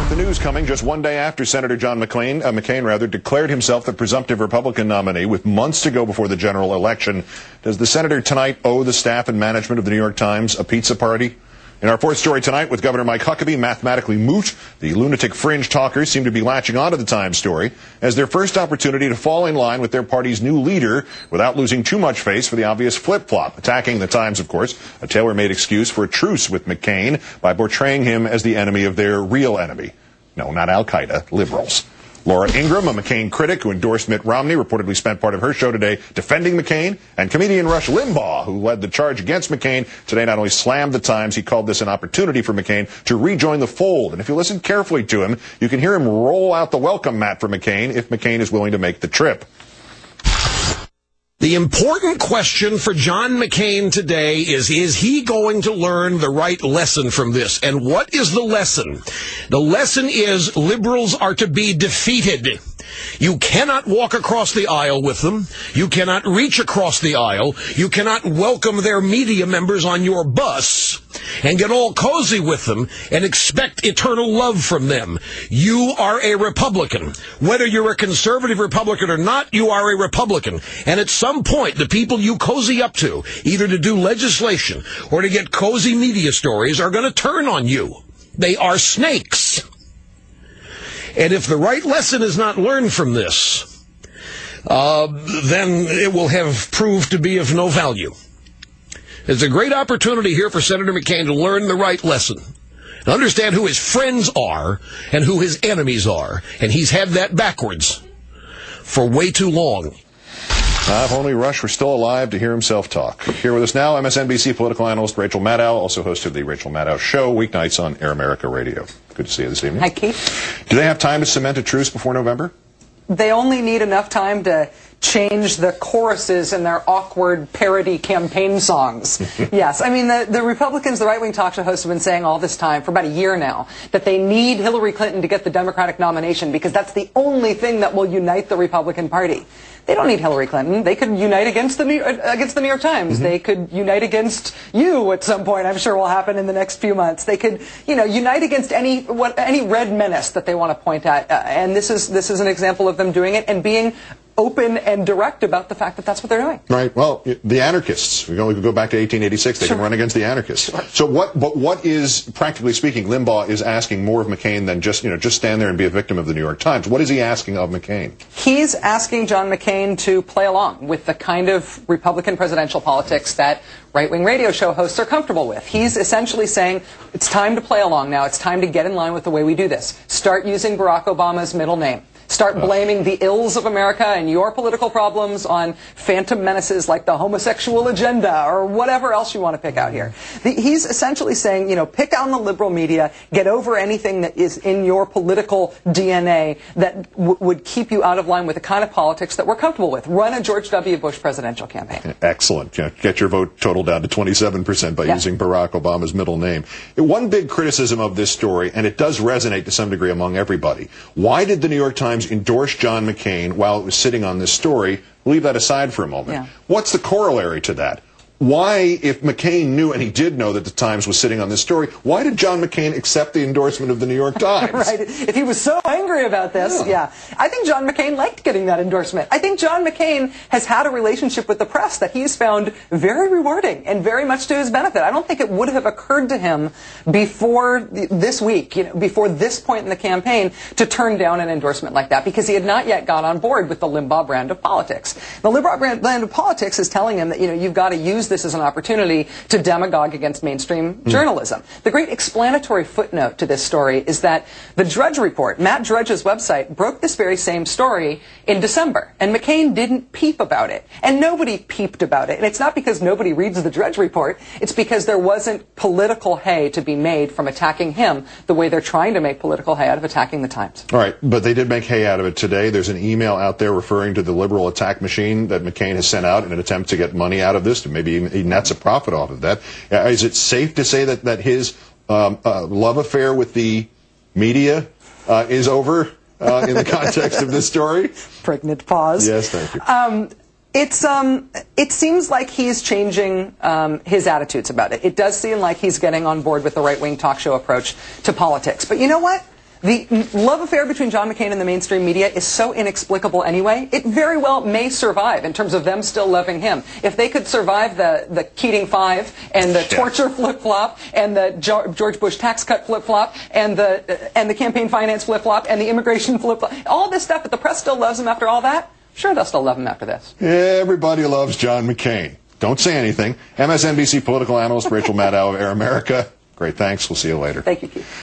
With the news coming just one day after Senator John McCain declared himself the presumptive Republican nominee with months to go before the general election, does the senator tonight owe the staff and management of the New York Times a pizza party? In our fourth story tonight, with Governor Mike Huckabee mathematically moot, the lunatic fringe talkers seem to be latching onto the Times story as their first opportunity to fall in line with their party's new leader without losing too much face for the obvious flip-flop. Attacking the Times, of course, a tailor-made excuse for a truce with McCain by portraying him as the enemy of their real enemy. No, not Al-Qaeda, liberals. Laura Ingraham, a McCain critic who endorsed Mitt Romney, reportedly spent part of her show today defending McCain. And comedian Rush Limbaugh, who led the charge against McCain, today not only slammed the Times, he called this an opportunity for McCain to rejoin the fold. And if you listen carefully to him, you can hear him roll out the welcome mat for McCain if McCain is willing to make the trip. The important question for John McCain today is he going to learn the right lesson from this? And what is the lesson? The lesson is liberals are to be defeated. You cannot walk across the aisle with them. You cannot reach across the aisle. You cannot welcome their media members on your bus and get all cozy with them and expect eternal love from them. You are a Republican. Whether you're a conservative Republican or not, you are a Republican. And at some point, the people you cozy up to, either to do legislation or to get cozy media stories, are going to turn on you. They are snakes. And if the right lesson is not learned from this, then it will have proved to be of no value. There's a great opportunity here for Senator McCain to learn the right lesson, to understand who his friends are and who his enemies are. And he's had that backwards for way too long. If only Rush were still alive to hear himself talk. Here with us now, MSNBC political analyst Rachel Maddow, also host of the Rachel Maddow Show, weeknights on Air America Radio. Good to see you this evening. Hi, Keith. Do they have time to cement a truce before November? They only need enough time to change the choruses in their awkward parody campaign songs. Yes, I mean, the Republicans, the right-wing talk show hosts have been saying all this time, for about a year now, that they need Hillary Clinton to get the Democratic nomination because that's the only thing that will unite the Republican Party. They don't need Hillary Clinton. They could unite against the New York Times. They could unite against you at some point. I'm sure will happen in the next few months. They could, unite against any red menace that they want to point at. And this is an example of them doing it and being open and direct about the fact that that's what they're doing. Right. Well, the anarchists. We can go back to 1886. They can run against the anarchists. Sure. So what is, practically speaking, Limbaugh is asking more of McCain than just stand there and be a victim of the New York Times. What is he asking of McCain? He's asking John McCain to play along with the kind of Republican presidential politics that right-wing radio show hosts are comfortable with. He's essentially saying, it's time to play along now. It's time to get in line with the way we do this. Start using Barack Obama's middle name. Start blaming the ills of America and your political problems on phantom menaces like the homosexual agenda or whatever else you want to pick out here. He's essentially saying, pick on the liberal media, get over anything that is in your political DNA that would keep you out of line with the kind of politics that we're comfortable with. Run a George W. Bush presidential campaign. Excellent. Get your vote total down to 27% by using Barack Obama's middle name. One big criticism of this story, and it does resonate to some degree among everybody, why did the New York Times endorse John McCain while it was sitting on this story? Leave that aside for a moment. Yeah. What's the corollary to that? Why, if McCain knew, and he did know that the Times was sitting on this story, why did John McCain accept the endorsement of the New York Times? Right. If he was so angry about this, I think John McCain liked getting that endorsement. I think John McCain has had a relationship with the press that he's found very rewarding and very much to his benefit. I don't think it would have occurred to him before this week, before this point in the campaign, to turn down an endorsement like that because he had not yet got on board with the Limbaugh brand of politics. The Limbaugh brand of politics is telling him that, you've got to use this as an opportunity to demagogue against mainstream journalism. The great explanatory footnote to this story is that the Drudge Report, Matt Drudge's website, broke this very same story in December, and McCain didn't peep about it. And nobody peeped about it. And it's not because nobody reads the Drudge Report, it's because there wasn't political hay to be made from attacking him the way they're trying to make political hay out of attacking the Times. All right, but they did make hay out of it today. There's an email out there referring to the liberal attack machine that McCain has sent out in an attempt to get money out of this, to maybe he nets a profit off of that. Is it safe to say that his love affair with the media is over in the context of this story? Pregnant pause. Yes, thank you. It seems like he's changing his attitudes about it. It does seem like he's getting on board with the right-wing talk show approach to politics. But you know what? The love affair between John McCain and the mainstream media is so inexplicable anyway, it very well may survive in terms of them still loving him. If they could survive the Keating 5 and the torture flip-flop and the George Bush tax cut flip-flop and the campaign finance flip-flop and the immigration flip-flop, all this stuff, but the press still loves him after all that, sure, they'll still love him after this. Everybody loves John McCain. Don't say anything. MSNBC political analyst Rachel Maddow of Air America. Great, thanks. We'll see you later. Thank you, Keith.